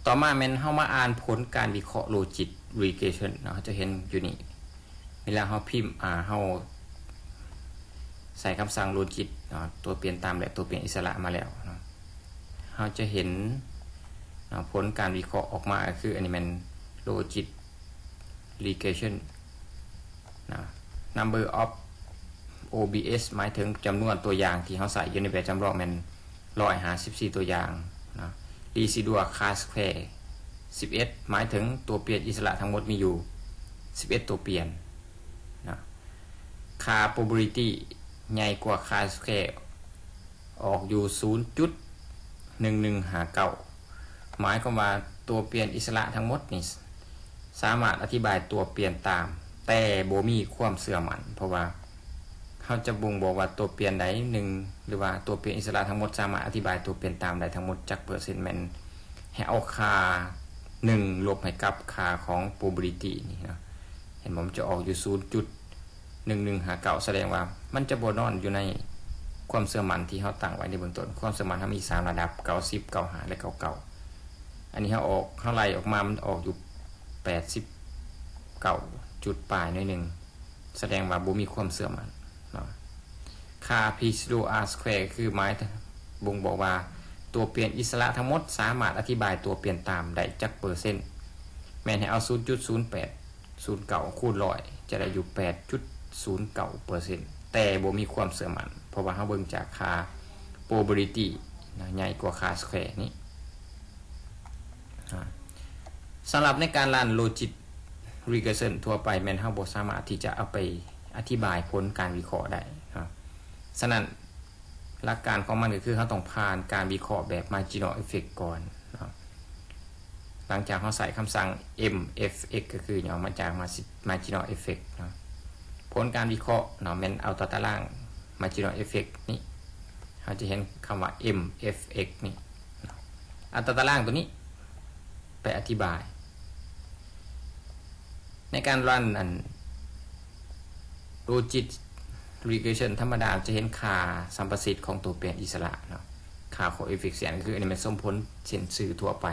ต่อมาแม่นเฮามาอ่านผลการวิเคราะห์โลจิก regression เนาะจะเห็นอยู่นี่เวลาเฮาพิมพ์เฮาใส่คำสั่งโลจิกเนาะตัวเปลี่ยนตามและตัวเปลี่ยนอิสระมาแล้วเนาะเฮาจะเห็นผลการวิเคราะห์ออกมาคืออันนี้มัน logic regression นะ number of OBS หมายถึงจำนวนตัวอย่างที่เฮาใส่อยู่ในแบบจำลองมัน154ตัวอย่างนะ residual class square 11หมายถึงตัวเปลี่ยนอิสระทั้งหมดมีอยู่11ตัวเปลี่ยนนะค่า probability ใหญ่กว่า class square ออกอยู่ 0.1159 หมายความว่าตัวเปลี่ยนอิสระทั้งหมดนี่สามารถอธิบายตัวเปลี่ยนตามแต่บ่มีความเชื่อมั่นเพราะว่าเขาจะบ่งบอกว่าตัวเปลี่ยนใด1หรือว่าตัวเปลี่ยนอิสระทั้งหมดสามารถอธิบายตัวเปลี่ยนตามได้ทั้งหมดจักเปอร์เซ็นต์แม่นให้เอาค่า1ลบให้กับค่าของ probability นี่นะเห็นผมจะออกอยู่ 0.1159 แสดงว่ามันจะบ่นอนอยู่ในความเชื่อมั่นที่เฮาตั้งไว้ในเบื้องต้นความเชื่อมั่นเฮามี3ระดับ90 95และ99อันนี้เฮาไล่ออกมามันออกอยู่89จุดปลายหน่อยนึงแสดงว่าบ่มีความเชื่อมั่นเนาะค่า p pseudo r square คือหมายบ่งบอกว่าตัวเปลี่ยนอิสระทั้งหมดสามารถอธิบายตัวเปลี่ยนตามได้จักเปอร์เซ็นต์แม้นให้เอา 0.0809 คูณ100จะได้อยู่ 8.09% แต่บ่มีความเชื่อมั่นเพราะว่าเฮาเบิ่งจากค่า probability นะใหญ่กว่าค่า square นี้สำหรับในการรัน logic regression ทั่วไปแม่นเฮาบ่สามารถที่จะเอาไปอธิบายผลการวิเคราะห์ได้ครับฉะนั้นหลักการของมันก็คือเฮาต้องผ่านการวิเคราะห์แบบ marginal effect ก่อนนะครับหลังจากเฮาใส่คำสั่ง mfx ก็คือย่อมาจาก marginal effect นะผลการวิเคราะห์เนาะแม่นเอาตัวตาราง marginal effect นี้เฮาจะเห็นคำว่า mfx นี่เอาตัวตารางตัวนี้ไปอธิบายในการรันlogic regression ธรรมดาจะเห็นค่าสัมประสิทธิ์ของตัวเปลี่ยนอิสระเนาะค่า coefficient คืออันนี้มันสมผลเส้นสื่อทั่วไป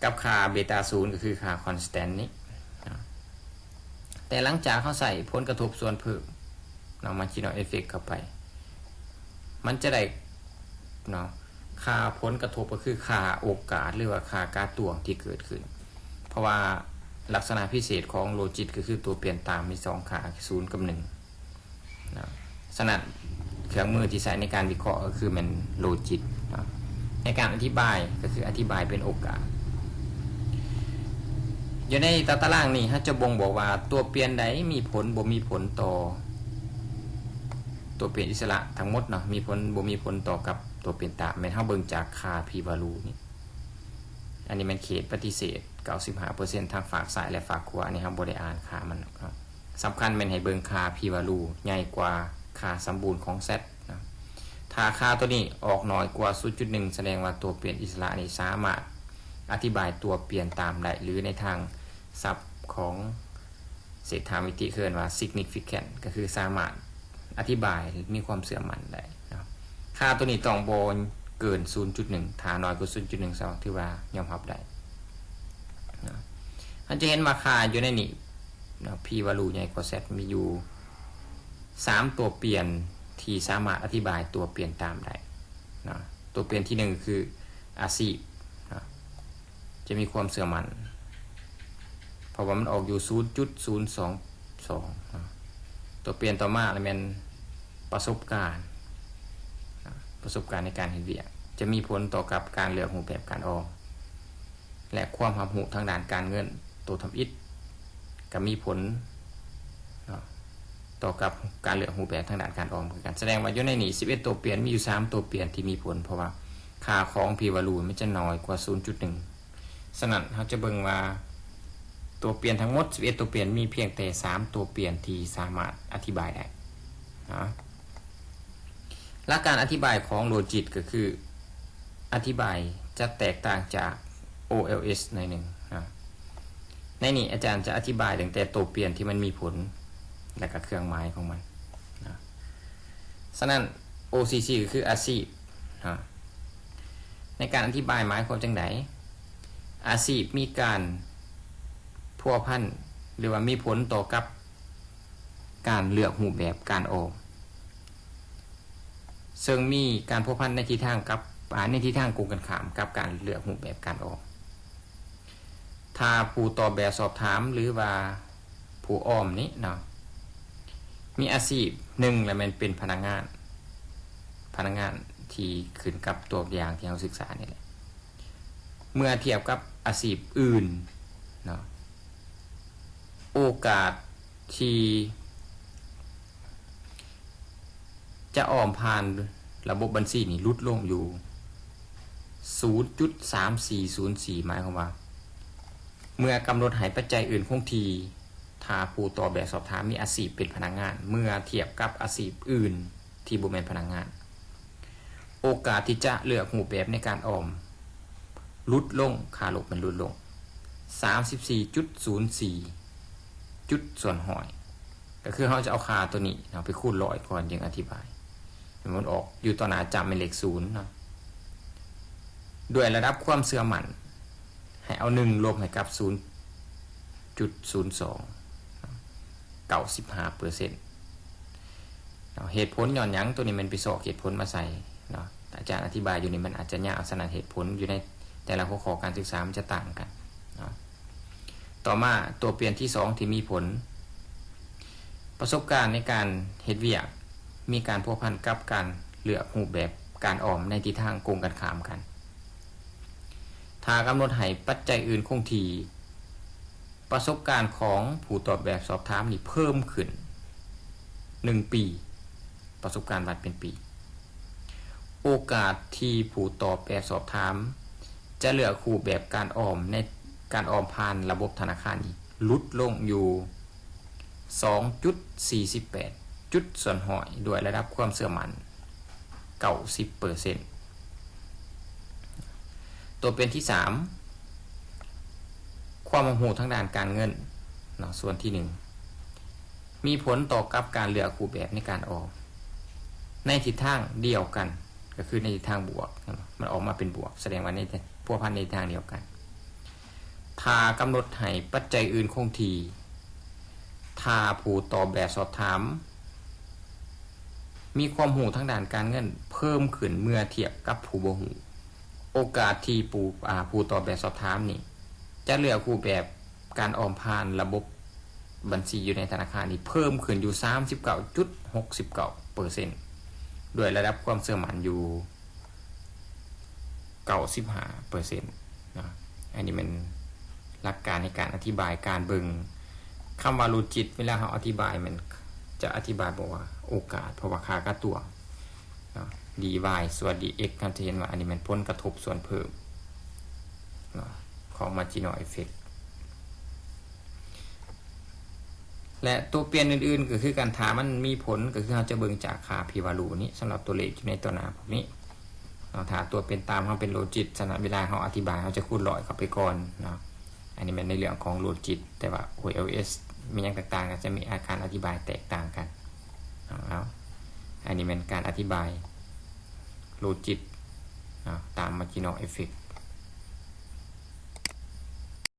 กับค่าเบต้า0ก็คือค่า constant นี้แต่หลังจากเขาใส่ผลกระทบส่วนเพิ่มเนาะ marginal effect เข้าไปมันจะได้เนาะค่าผลกระทบก็คือค่าโอกาสหรือว่าค่าการตวงที่เกิดขึ้นเพราะว่าลักษณะพิเศษของโลจิกก็คือตัวเปลี่ยนตามมี2ค่า0กับ1นะฉะนั้นเครื่องมือที่ใช้ในการวิเคราะห์ก็คือมันโลจิกนะในการอธิบายก็คืออธิบายเป็นโอกาสอยู่ในตารางนี้จะบ่งบอกว่าตัวเปลี่ยนใดมีผลบ่มีผลต่อตัวเปลี่ยนอิสระทั้งหมดเนาะมีผลบ่มีผลต่อกับตัวเปลี่ยนตามแม่นเฮาเบิ่งจากค่า p value นี่อันนี้มันเขตปฏิเสธ 95% ทางฝากซ้ายและฝากขวาอันนี้เฮาบ่ได้อ่านค่ามันครับสำคัญแม่นให้เบิ่งค่า p value ใหญ่กว่าค่าสมบูรณ์ของ z นะถ้าค่าตัวนี้ออกน้อยกว่า 0.1 แสดงว่าตัวเปลี่ยนอิสระนี่สามารถอธิบายตัวเปลี่ยนตามได้หรือในทางศัพท์ของเศรษฐามิติคือว่า significant ก็คือสามารถอธิบายมีความเชื่อมั่นได้นะค่าตัวนี้ต้องบ่เกิน 0.1 ถ้าน้อยกว่า 0.12 ถือว่ายอมรับได้นะท่านจะเห็นว่าค่าอยู่ในนี้นะ p value ใหญ่กว่า z มีอยู่3ตัวเปลี่ยนที่สามารถอธิบายตัวเปลี่ยนตามได้นะตัวเปลี่ยนที่1คือ อาชีพนะจะมีความเชื่อมั่นเพราะว่ามันออกอยู่ 0.022 นะตัวเปลี่ยนต่อมาแล้วมันประสบการณ์ในการเฮ็ดเวียกจะมีผลต่อกับการเลือกรูปแบบการออมและความรับรู้ทางด้านการเงินตัวทำอิฐก็มีผลต่อกับการเลือกรูปแบบทางด้านการออมคือกันแสดงว่าอยู่ในนี้11ตัวเปลี่ยนมีอยู่3ตัวเปลี่ยนที่มีผลเพราะว่าค่าของ p value มันจะน้อยกว่า 0.1 ฉะนั้นเราจะเบิ่งว่าตัวเปลี่ยนทั้งหมด11ตัวเปลี่ยนมีเพียงแต่3ตัวเปลี่ยนที่สามารถอธิบายได้นะหลักการอธิบายของโลจิกก็คืออธิบายจะแตกต่างจาก OLS หน่อยนึงนะในนี้อาจารย์จะอธิบายตั้งแต่ตัวเปลี่ยนที่มันมีผลและก็เครื่องหมายของมันนะฉะนั้น OCC ก็คืออาชีพนะ ในการอธิบายหมายความจังไดอาชีพมีการพัวพันหรือว่ามีผลต่อกับการเลือกรูปแบบการออมซึ่งมีการพัวพันในทิศทางกับในทิศทางตรงกันข้ามกับการเลือกรูปแบบการออมถ้าผู้ตอบแบบสอบถามหรือว่าผู้ออมนี้เนาะมีอาชีพหนึ่งแล้วมันเป็นพนักงานที่ขึ้นกับตัวอย่างที่เราศึกษานี่แหละเมื่อเทียบกับอาชีพอื่นเนาะโอกาสที่จะออมผ่านระบบบัญชีนี่ลดลงอยู่ 0.3404 หมายความว่าเมื่อกำหนดให้ปัจจัยอื่นคงที่ถ้าผู้ตอบแบบสอบถามมีอาชีพเป็นพนักงานเมื่อเทียบกับอาชีพอื่นที่บ่แม่นพนักงานโอกาสที่จะเลือกรูปแบบในการออมลดลงค่าลบมันลดลง 34.04 จุดส่วนหอยก็คือเราจะเอาค่าตัวนี้เราไปคูณ100ก่อนจึงอธิบายมันออกอยู่ต่อหน้าจำเป็นเลข0เนาะด้วยระดับความเชื่อมั่นให้เอา1ลบให้กับ 0.02 95% เหตุผลย้อนหยังตัวนี้มันไปสอกเหตุผลมาใส่เนาะอาจารย์อธิบายอยู่นี่มันอาจจะยากสนัดเหตุผลอยู่ในแต่ละหัวข้อการศึกษามันจะต่างกันเนาะต่อมาตัวเปลี่ยนที่2ที่มีผลประสบการณ์ในการเฮ็ดเวียกมีการพัวพันกับการเลือกรูปแบบการออมในทิศทางตรงกันข้ามกันถ้ากำหนดให้ปัจจัยอื่นคงที่ประสบการณ์ของผู้ตอบแบบสอบถามนี่เพิ่มขึ้น1ปีประสบการณ์วัดเป็นปีโอกาสที่ผู้ตอบแบบสอบถามจะเลือกรูปแบบการออมในการออมผ่านระบบธนาคารนี้ลดลงอยู่ 2.48 จุดส่วนหอยด้วยระดับความเชื่อมั่น 90% ตัวเป็นที่3ความรู้ทางด้านการเงินเนาะส่วนที่1มีผลต่อกับการเลือกรูปแบบในการออมในทิศทางเดียวกันก็คือในทิศทางบวกมันออกมาเป็นบวกแสดงว่าในพัวพันในทางเดียวกันถ้ากำหนดให้ปัจจัยอื่นคงที่ถ้าผู้ตอบแบบสอบถามมีความรู้ทางด้านการเงินเพิ่มขึ้นเมื่อเทียบกับผู้บ่รู้โอกาสที่ผู้ตอบแบบสอบถามนี่จะเลือกรูปแบบการออมผ่านระบบบัญชีอยู่ในธนาคารนี่เพิ่มขึ้นอยู่ 39.69% ด้วยระดับความเชื่อมั่นอยู่ 95% นะอันนี้มันหลักการในการอธิบายการเบิ่งคำว่ารูจิตเวลาเขาอธิบายมันจะอธิบายบอกว่าโอกาสเพราะว่าค่ากระตัวdy ส่วน dx กันจะเห็นว่าอันนี้มันผลกระทบส่วนเพิ่มของ marginal effect และตัวเปลี่ยนอื่นๆก็คือการถามมันมีผลก็คือเราจะเบิ่งจากค่า p value นี้สำหรับตัวเลขอยู่ในตัวหน้าพวกนี้เราถ้าตัวเป็นตามเขาเป็นโลจิตสำหรับเวลาเขาอธิบายเขาจะคูณ100เข้าไปก่อนเนาะอันนี้มันในเรื่องของโลจิตแต่ว่า OLS มีอย่างต่างๆก็จะมีอาการอธิบายแตกต่างกันแล้วอันนี้เป็นการอธิบายโลจิตตาม marginal effect